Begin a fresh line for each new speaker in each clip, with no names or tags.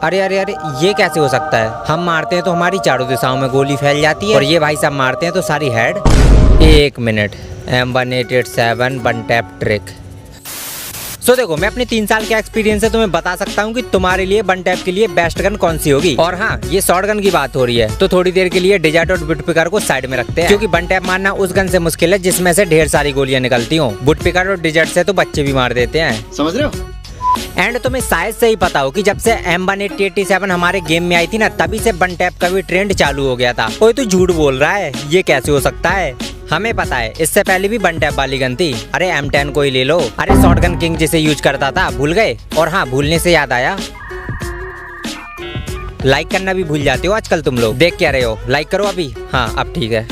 अरे अरे अरे, ये कैसे हो सकता है? हम मारते हैं तो हमारी चारों दिशाओं में गोली फैल जाती है और ये भाई साहब मारते हैं तो सारी हेड। एक minute, M1887 one tap trick. So देखो, मैं अपने 3 साल के एक्सपीरियंस से तुम्हें बता सकता हूँ कि तुम्हारे लिए वन टैप के लिए बेस्ट गन कौन सी होगी। और हाँ, ये शॉर्ट गन की बात हो रही है तो थोड़ी देर के लिए डिजर्ट और बुट पिकर को साइड में रखते हैं, क्योंकि वन टैप मारना उस गन से मुश्किल है जिसमें से ढेर सारी गोलियां निकलती हों। बुट पिकर और डिजर्ट से तो बच्चे भी मार देते हैं, समझ रहे हो। एंड तुम्हें शायद से ही पता हो कि जब से M1887 हमारे गेम में आई थी ना, तभी से वन टैप का भी ट्रेंड चालू हो गया था। कोई तो झूठ बोल रहा है, ये कैसे हो सकता है? हमें पता है, इससे पहले भी वन टैप वाली गन थी। अरे M10 को ही ले लो। अरे शॉटगन किंग जिसे यूज करता था, भूल गए? और हाँ, भूलने से याद आया, लाइक करना भी भूल जाते हो आजकल तुम लोग। देख क्या रहे हो? लाइक करो अभी। हाँ, अब ठीक है।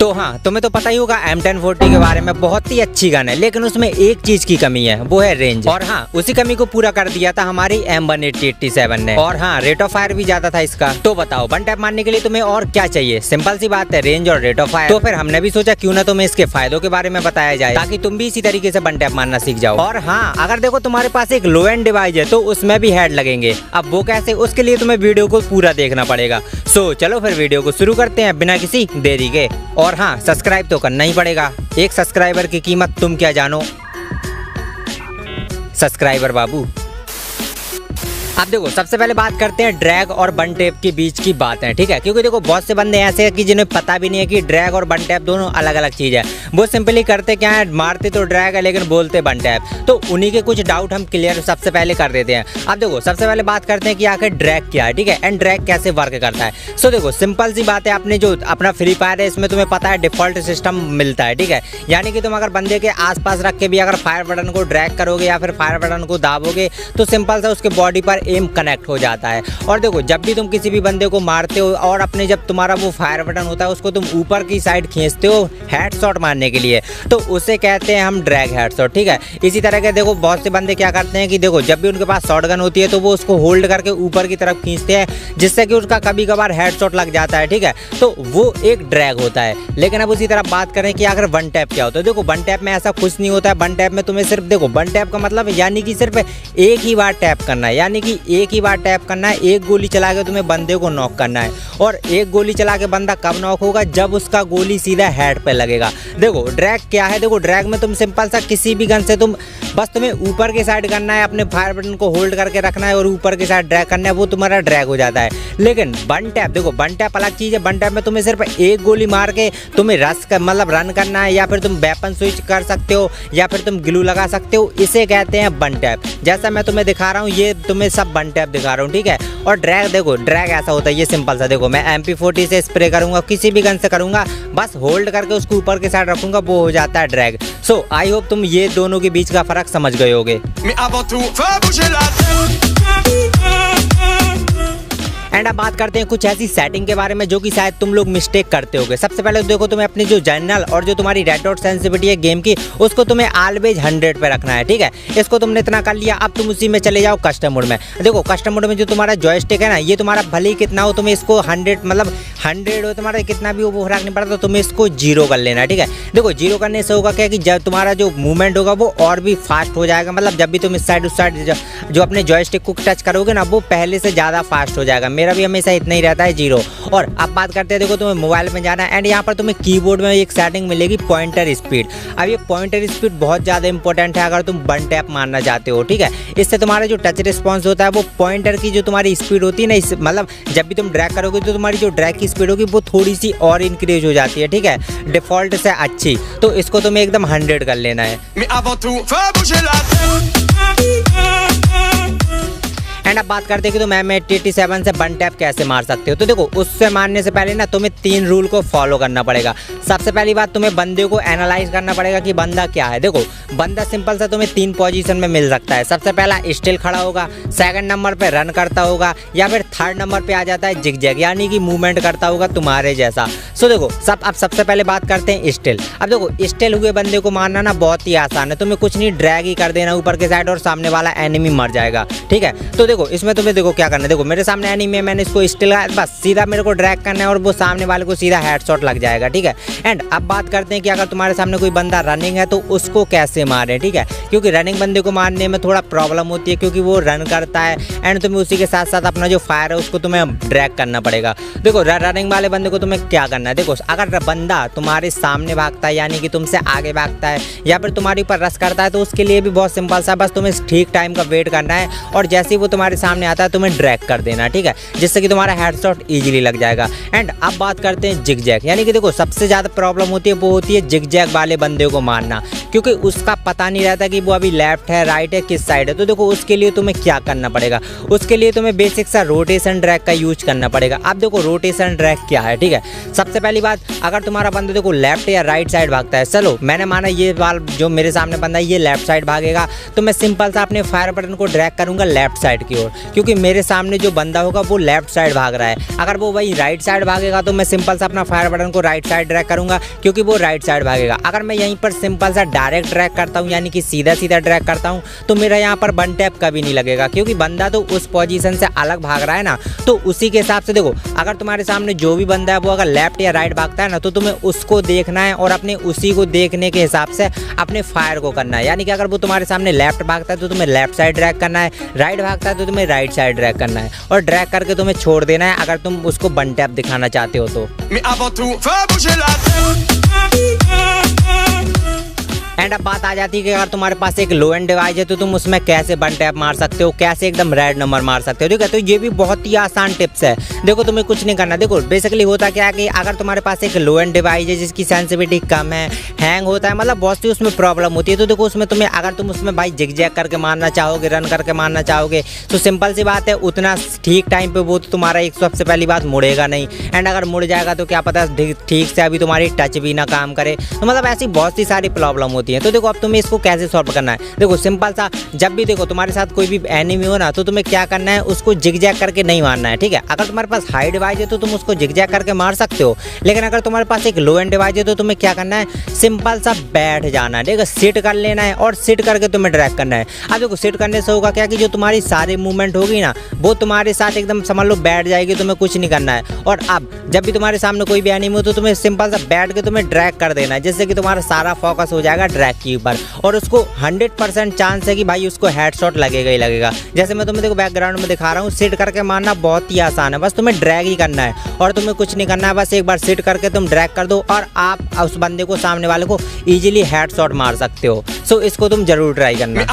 तो हाँ, तुम्हें तो पता ही होगा M1040 के बारे में, बहुत ही अच्छी गन है, लेकिन उसमें एक चीज की कमी है, वो है रेंज। और हाँ, उसी कमी को पूरा कर दिया था हमारी M1887 ने। और हाँ, रेट ऑफ फायर भी ज्यादा था इसका। तो बताओ, वन टैप मारने के लिए तुम्हें और क्या चाहिए? सिंपल सी बात है, रेंज और रेट ऑफ फायर। तो फिर हमने भी सोचा क्यों ना तुम्हें इसके फायदों के बारे में बताया जाए, ताकि तुम भी इसी तरीके से वन टैप मारना सीख जाओ। और हाँ, अगर देखो तुम्हारे पास एक लो एंड डिवाइस है तो उसमें भी हेड लगेंगे। अब वो कैसे, उसके लिए तुम्हें वीडियो को पूरा देखना पड़ेगा। सो चलो फिर वीडियो को शुरू करते हैं बिना किसी देरी के। और हाँ, सब्सक्राइब तो करना ही पड़ेगा। एक सब्सक्राइबर की कीमत तुम क्या जानो, सब्सक्राइबर बाबू। अब देखो, सबसे पहले बात करते हैं ड्रैग और वन टैप के बीच की बात है, ठीक है। क्योंकि देखो, बहुत से बंदे ऐसे हैं कि जिन्हें पता भी नहीं है कि ड्रैग और वन टैप दोनों अलग अलग चीज है। वो सिंपली करते क्या है, मारते तो ड्रैग है लेकिन बोलते वन टैप। तो उन्हीं के कुछ डाउट हम क्लियर सबसे पहले कर देते हैं। अब देखो, सबसे पहले बात करते हैं कि आखिर ड्रैग क्या है, ठीक है, एंड ड्रैग कैसे वर्क करता है। सो देखो, सिंपल सी बात है, आपने जो अपना फ्री फायर है इसमें तुम्हें पता है डिफॉल्ट सिस्टम मिलता है, ठीक है। यानी कि तुम अगर बंदे के आसपास रख के भी अगर फायर बटन को ड्रैग करोगे या फिर फायर बटन को दाबोगे तो सिंपल सा उसके बॉडी पर एम कनेक्ट हो जाता है। और देखो, जब भी तुम किसी भी बंदे को मारते हो और अपने जब तुम्हारा वो फायर बटन होता है उसको तुम ऊपर की साइड खींचते हो हेडशॉट मारने के लिए, तो उसे कहते हैं हम ड्रैग हेडशॉट, ठीक है। इसी तरह के देखो, बहुत से बंदे क्या करते हैं कि देखो, जब भी उनके पास शॉटगन होती है तो वो उसको होल्ड करके ऊपर की तरफ खींचते हैं, जिससे कि उसका कभी कभार हेडशॉट लग जाता है, ठीक है। तो वो एक ड्रैग होता है। लेकिन अब उसी तरह बात करें कि अगर वन टैप क्या होता है, देखो वन टैप में ऐसा कुछ नहीं होता है। वन टैप में तुम्हें सिर्फ देखो, वन टैप का मतलब यानी कि सिर्फ एक ही बार टैप करना है, यानी कि एक ही बार टैप करना है। एक गोली चला के तुम्हें बंदे को नॉक करना है। और एक गोली चला के बंदा कब नॉक होगा, जब उसका गोली सीधा हेड पे लगेगा। देखो ड्रैग क्या है, देखो ड्रैग में तुम सिंपल सा किसी भी गन से तुम बस तुम्हें ऊपर की साइड करना है, अपने फायर बटन को होल्ड करके रखना है और ऊपर की साइड ड्रैग करना है, वो तुम्हारा ड्रैग हो जाता है। लेकिन वन टैप, देखो वन टैप अलग चीज है। वन टैप में तुम्हें सिर्फ एक गोली मार के तुम्हें रश कर मतलब रन करना है, या फिर तुम वेपन स्विच कर सकते हो, या फिर तुम ग्लू लगा सकते हो। इसे कहते हैं वन टैप। जैसा मैं तुम्हें दिखा रहा हूँ, ये तुम्हें सब वन टैप दिखा रहा हूँ, ठीक है। और ड्रैग, देखो ड्रैग ऐसा होता है, ये सिंपल सा, देखो मैं MP40 से स्प्रे करूंगा, किसी भी गन से करूंगा, बस होल्ड करके उसको ऊपर के साइड रखूंगा, वो हो जाता है ड्रैग। सो आई होप तुम ये दोनों के बीच का फर्क समझ गए होगे। एंड अब बात करते हैं कुछ ऐसी सेटिंग के बारे में जो कि शायद तुम लोग मिस्टेक करते होगे। सबसे पहले देखो, तुम्हें अपनी जो जनरल और जो तुम्हारी रेड डॉट सेंसिटिविटी है गेम की, उसको तुम्हें ऑलवेज 100 पे रखना है, ठीक है। इसको तुमने इतना कर लिया, अब तुम उसी में चले जाओ कस्टम मोड में। देखो कस्टम मोड में जो तुम्हारा जॉयस्टिक है ना, ये तुम्हारा भले ही कितना हो, तुम्हें इसको 100 मतलब 100 हो तुम्हारा, कितना भी हो वो फर्क नहीं पड़ता, तो तुम्हें इसको 0 कर लेना है, ठीक है। देखो 0 करने से होगा क्या कि जब तुम्हारा जो मूवमेंट होगा वो और भी फास्ट हो जाएगा। मतलब जब भी तुम इस साइड उस साइड जो अपने जॉयस्टिक को टच करोगे ना, वो पहले से ज़्यादा फास्ट हो जाएगा। मेरा भी हमेशा इतना ही रहता है 0। और अब बात करते हैं, देखो तुम्हें मोबाइल में जाना है एंड यहाँ पर तुम्हें कीबोर्ड में एक सेटिंग मिलेगी पॉइंटर स्पीड। अब ये पॉइंटर स्पीड बहुत ज़्यादा इंपॉर्टेंट है अगर तुम वन टैप मारना चाहते हो, ठीक है। इससे तुम्हारा जो टच रिस्पॉन्स होता है, वो पॉइंटर की जो तुम्हारी स्पीड होती है ना, मतलब जब भी तुम ड्रैग करोगे तो तुम्हारी जो ड्रैग की स्पीड होगी वो थोड़ी सी और इंक्रीज हो जाती है, ठीक है, डिफॉल्ट से अच्छी। तो इसको तुम्हें एकदम 100 कर लेना है। एंड अब बात करते हैं कि तुम M1887 से वन टैप कैसे मार सकते हो। तो देखो, उससे मारने से पहले ना तुम्हें 3 रूल को फॉलो करना पड़ेगा। सबसे पहली बात, तुम्हें बंदे को एनालाइज करना पड़ेगा कि बंदा क्या है। देखो बंदा सिंपल सा तुम्हें 3 पोजीशन में मिल सकता है। सबसे पहला स्टिल खड़ा होगा, सेकंड नंबर पे रन करता होगा, या फिर थर्ड नंबर पे आ जाता है जिगजैग, यानी कि मूवमेंट करता होगा तुम्हारे जैसा। सो देखो अब सबसे पहले बात करते हैं स्टिल। अब देखो स्टिल हुए बंदे को मारना ना बहुत ही आसान है। तुम्हें कुछ नहीं, ड्रैग ही कर देना ऊपर के साइड और सामने वाला एनिमी मर जाएगा, ठीक है। तो देखो इसमें तुम्हें देखो क्या करना है, देखो मेरे सामने एनिमी है, मैंने इसको स्टिल बस सीधा मेरे को ड्रैग करना है और वो सामने वाले को सीधा हेडशॉट लग जाएगा, ठीक है। एंड अब बात करते हैं कि अगर तुम्हारे सामने कोई बंदा रनिंग है तो उसको कैसे मारे, ठीक है, क्योंकि रनिंग बंदे को मारने में थोड़ा प्रॉब्लम होती है क्योंकि वो रन करता है एंड तुम्हें उसी के साथ साथ अपना जो फायर है उसको तुम्हें ड्रैग करना पड़ेगा। देखो रनिंग वाले बंदे को तुम्हें क्या करना है, देखो अगर बंदा तुम्हारे सामने भागता है यानी कि तुमसे आगे भागता है या फिर तुम्हारे ऊपर रश करता है तो उसके लिए भी बहुत सिंपल सा, बस तुम्हें ठीक टाइम का वेट करना है और जैसे ही वो तुम्हारे सामने आता है तुम्हें ड्रैग कर देना, ठीक है, जिससे कि तुम्हारा हेडशॉट इजीली लग जाएगा। एंड अब बात करते हैं जिगजैग, यानी कि देखो सबसे ज़्यादा प्रॉब्लम होती है वो होती है जिगजैग वाले बंदे को मारना, क्योंकि उसका पता नहीं रहता कि वो अभी लेफ्ट है राइट है किस साइड है। तो देखो उसके लिए तुम्हें क्या करना पड़ेगा, उसके लिए तुम्हें बेसिक सा रोटेशन ड्रैग का यूज करना पड़ेगा। अब देखो रोटेशन ड्रैग क्या है, ठीक है, सबसे पहली बात अगर तुम्हारा बंदा देखो लेफ्ट या राइट साइड भागता है, चलो मैंने माना ये वाल जो मेरे सामने बंदा है ये लेफ्ट साइड भागेगा तो मैं सिंपल सा अपने फायर बटन को ड्रैग करूंगा लेफ्ट साइड की ओर, क्योंकि मेरे सामने जो बंदा होगा वो लेफ्ट साइड भाग रहा है। अगर वो वही राइट साइड भागेगा तो मैं सिंपल सा अपना फायर बटन को राइट साइड ड्रैग करूंगा क्योंकि वो राइट साइड भागेगा। अगर मैं यहीं पर सिंपल सा डायरेक्ट ड्रैग करता हूं यानी कि सीधा सीधा ड्रैग करता हूं तो मेरा यहाँ पर वन टैप कभी नहीं लगेगा, क्योंकि बंदा तो उस पोजीशन से अलग भाग रहा है ना। तो उसी के हिसाब से देखो अगर तुम्हारे सामने जो भी बंदा है वो अगर लेफ्ट या राइट भागता है ना तो तुम्हें उसको देखना है और अपने उसी को देखने के हिसाब से अपने फायर को करना है। यानी कि अगर वो तुम्हारे सामने लेफ्ट भागता है तो तुम्हें लेफ्ट साइड ड्रैग करना है, राइट भागता है तो तुम्हें राइट साइड ड्रैग करना है और ड्रैग करके तुम्हें छोड़ देना है अगर तुम उसको वन टैप दिखाना चाहते हो तो। एंड अब बात आ जाती है कि अगर तुम्हारे पास एक लो एंड डिवाइस है तो तुम उसमें कैसे वन टैप मार सकते हो, कैसे एकदम रेड नंबर मार सकते हो, ठीक है। तो ये भी बहुत ही आसान टिप्स है। देखो तुम्हें कुछ नहीं करना, देखो बेसिकली होता क्या है कि अगर तुम्हारे पास एक लो एंड डिवाइस है जिसकी सेंसिटिविटी कम है, हैंग होता है, मतलब बहुत सी उसमें प्रॉब्लम होती है, तो देखो उसमें तुम्हें अगर तुम उसमें भाई जिगजैग करके मारना चाहोगे, रन करके मारना चाहोगे तो सिंपल सी बात है उतना ठीक टाइम पे वो तो तुम्हारा एक सबसे पहली बात मुड़ेगा नहीं। एंड अगर मुड़ जाएगा तो क्या पता ठीक से अभी तुम्हारी टच भी ना काम करे, तो मतलब ऐसी बहुत सी सारी प्रॉब्लम होती है। तो देखो अब तुम्हें इसको कैसे सॉल्व करना है, देखो सिंपल सा, जब भी देखो तुम्हारे साथ कोई भी एनिमी हो ना तो तुम्हें क्या करना है उसको जिगजैग करके नहीं मारना है, ठीक है। अगर तुम्हारे पास हाई डिवाइस है तो तुम उसको जिगजैग करके मार सकते हो, लेकिन अगर तुम्हारे पास एक लो एंड डिवाइस है तो तुम्हें क्या करना है सिंपल सा बैठ जाना है, ठीक है, सिट कर लेना है और सिट करके तुम्हें ड्रैग करना है। अब देखो सिट करने से होगा क्या कि जो तुम्हारी सारी मूवमेंट होगी ना वो तुम्हारे साथ एकदम समझ लो बैठ जाएगी, तुम्हें कुछ नहीं करना है। और अब जब भी तुम्हारे सामने कोई भी एनिमी हो तो तुम्हें सिंपल सा बैठ के तुम्हें ड्रैग कर देना है, जिससे कि तुम्हारा सारा फोकस हो जाएगा ड्रैग के ऊपर और उसको 100% चांस है कि भाई उसको हेडशॉट लगेगा ही लगेगा। जैसे मैं तुम्हें देखो बैकग्राउंड में दिखा रहा हूँ, सिट करके मारना बहुत ही आसान है, बस तुम्हें ड्रैग ही करना है और तुम्हें कुछ नहीं करना है, बस एक बार सिट करके तुम ड्रैग कर दो और आप उस बंदे को सामने वाले को इजीली हेडशॉट मार सकते हो। सो इसको तुम जरूर ट्राई करना।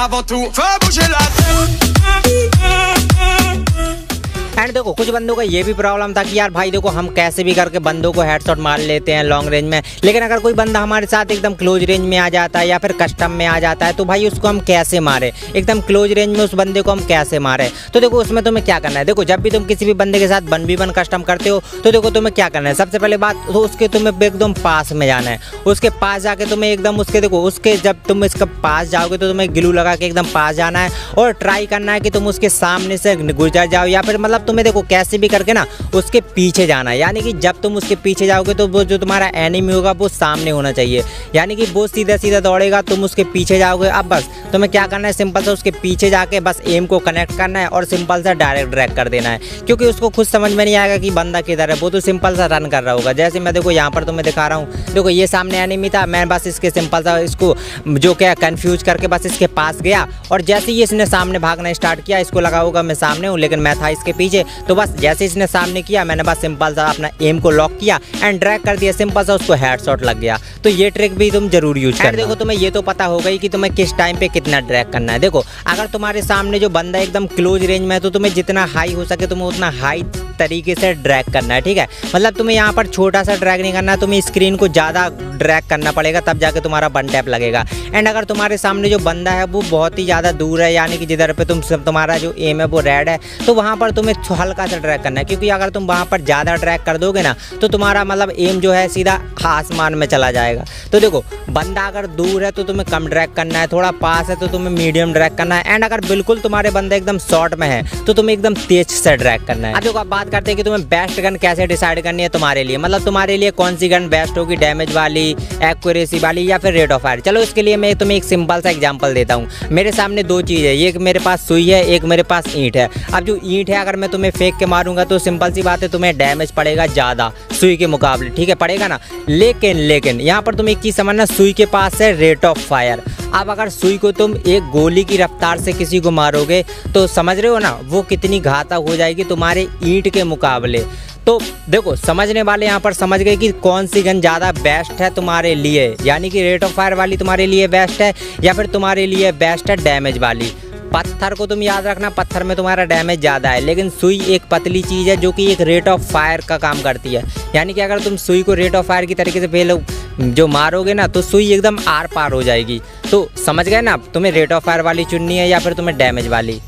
एंड देखो कुछ बंदों का ये भी प्रॉब्लम था कि यार भाई देखो हम कैसे भी करके बंदों को हेडशॉट मार लेते हैं लॉन्ग रेंज में, लेकिन अगर कोई बंदा हमारे साथ एकदम क्लोज रेंज में आ जाता है या फिर कस्टम में आ जाता है तो भाई उसको हम कैसे मारे, एकदम क्लोज रेंज में उस बंदे को हम कैसे मारे। तो देखो उसमें तुम्हें क्या करना है, देखो जब भी तुम किसी भी बंदे के साथ 1v1 कस्टम करते हो तो देखो तुम्हें क्या करना है, सबसे पहले बात तो उसके तुम्हें एकदम पास में जाना है, उसके पास जाके तुम्हें एकदम उसके देखो उसके जब तुम इसके पास जाओगे तो तुम्हें ग्लू लगा के एकदम पास जाना है और ट्राई करना है कि तुम उसके सामने से गुजर जाओ या फिर मतलब तुम्हें देखो कैसे भी करके ना उसके पीछे जाना है। यानी कि जब तुम उसके पीछे जाओगे तो वो जो तुम्हारा एनिमी होगा वो सामने होना चाहिए, यानी कि वो सीधा सीधा दौड़ेगा, तुम उसके पीछे जाओगे। अब बस तुम्हें क्या करना है, सिंपल सा उसके पीछे जाके बस एम को कनेक्ट करना है और सिंपल सा डायरेक्ट ड्रैग कर देना है, क्योंकि उसको खुद समझ में नहीं आएगा कि बंदा किधर है, वो तो सिंपल सा रन कर रहा होगा। जैसे मैं देखो यहाँ पर तुम्हें दिखा रहा हूँ, देखो ये सामने एनिमी था, मैं बस इसके सिंपल सा इसको जो क्या कंफ्यूज करके बस इसके पास गया और जैसे ही इसने सामने भागना स्टार्ट किया, इसको लगा होगा मैं सामने हूँ लेकिन मैं था इसके पीछे, तो बस जैसे इसने सामने किया मैंने बस सिंपल सा अपना एम को लॉक किया एंड ड्रैग कर दिया, सिंपल सा उसको हेडशॉट लग गया। तो ये ट्रिक भी तुम जरूर यूज करना। देखो तुम्हें ये तो पता होगा ही कि तुम्हें किस टाइम पे कितना ड्रैग करना है। देखो अगर तुम्हारे सामने जो बंदा एकदम क्लोज रेंज में है तो तुम्हें जितना हाई हो सके तुम्हें उतना हाई तरीके से ड्रैग करना है, ठीक है। मतलब तुम्हें यहाँ पर छोटा सा ड्रैग नहीं करना है, तुम्हें स्क्रीन को ज़्यादा ड्रैग करना पड़ेगा तब जाके तुम्हारा वन टैप लगेगा। एंड अगर तुम्हारे सामने जो बंदा है वो बहुत ही ज़्यादा दूर है, यानी कि जिधर पे तुम्हारा जो एम है वो रेड है, तो वहाँ पर तुम्हें हल्का सा ड्रैग करना है, क्योंकि अगर तुम वहाँ पर ज़्यादा ड्रैग कर दोगे ना तो तुम्हारा मतलब एम जो है सीधा आसमान में चला जाएगा। तो देखो बंदा अगर दूर है तो तुम्हें कम ड्रैग करना है, थोड़ा पास है तो तुम्हें मीडियम ड्रैग करना है, एंड अगर बिल्कुल तुम्हारे बंदा एकदम शॉर्ट में है तो तुम्हें एकदम तेज से ड्रैग करना है। अब देखो अब बात बात करते हैं कि तुम्हें बेस्ट गन कैसे डिसाइड करनी है तुम्हारे लिए, मतलब तुम्हारे लिए कौन सी गन बेस्ट होगी, डैमेज वाली, एक्यूरेसी वाली या फिर रेट ऑफ फायर। चलो इसके लिए मैं तुम्हें एक सिंपल सा एग्जांपल देता हूँ। मेरे सामने दो चीज़ है, एक मेरे पास सुई है, एक मेरे पास ईंट है। अब जो ईंट है अगर मैं तुम्हें फेंक के मारूंगा तो सिंपल सी बात है तुम्हें डैमेज पड़ेगा ज़्यादा सुई के मुकाबले, ठीक है, पड़ेगा ना। लेकिन यहाँ पर तुम एक चीज़ समझना, सुई के पास है रेट ऑफ फायर। अब अगर सुई को तुम एक गोली की रफ्तार से किसी को मारोगे तो समझ रहे हो ना वो कितनी घातक हो जाएगी तुम्हारे ईंट के मुकाबले। तो देखो समझने वाले यहाँ पर समझ गए कि कौन सी गन ज़्यादा बेस्ट है तुम्हारे लिए, यानी कि रेट ऑफ फायर वाली तुम्हारे लिए बेस्ट है या फिर तुम्हारे लिए बेस्ट है डैमेज वाली। पत्थर को तुम याद रखना, पत्थर में तुम्हारा डैमेज ज़्यादा है, लेकिन सुई एक पतली चीज़ है जो कि एक रेट ऑफ फायर का काम करती है। यानी कि अगर तुम सुई को रेट ऑफ फायर की तरीके से पहले जो मारोगे ना तो सुई एकदम आर पार हो जाएगी। तो समझ गए ना, तुम्हें रेट ऑफ फायर वाली चुननी है या फिर तुम्हें डैमेज वाली।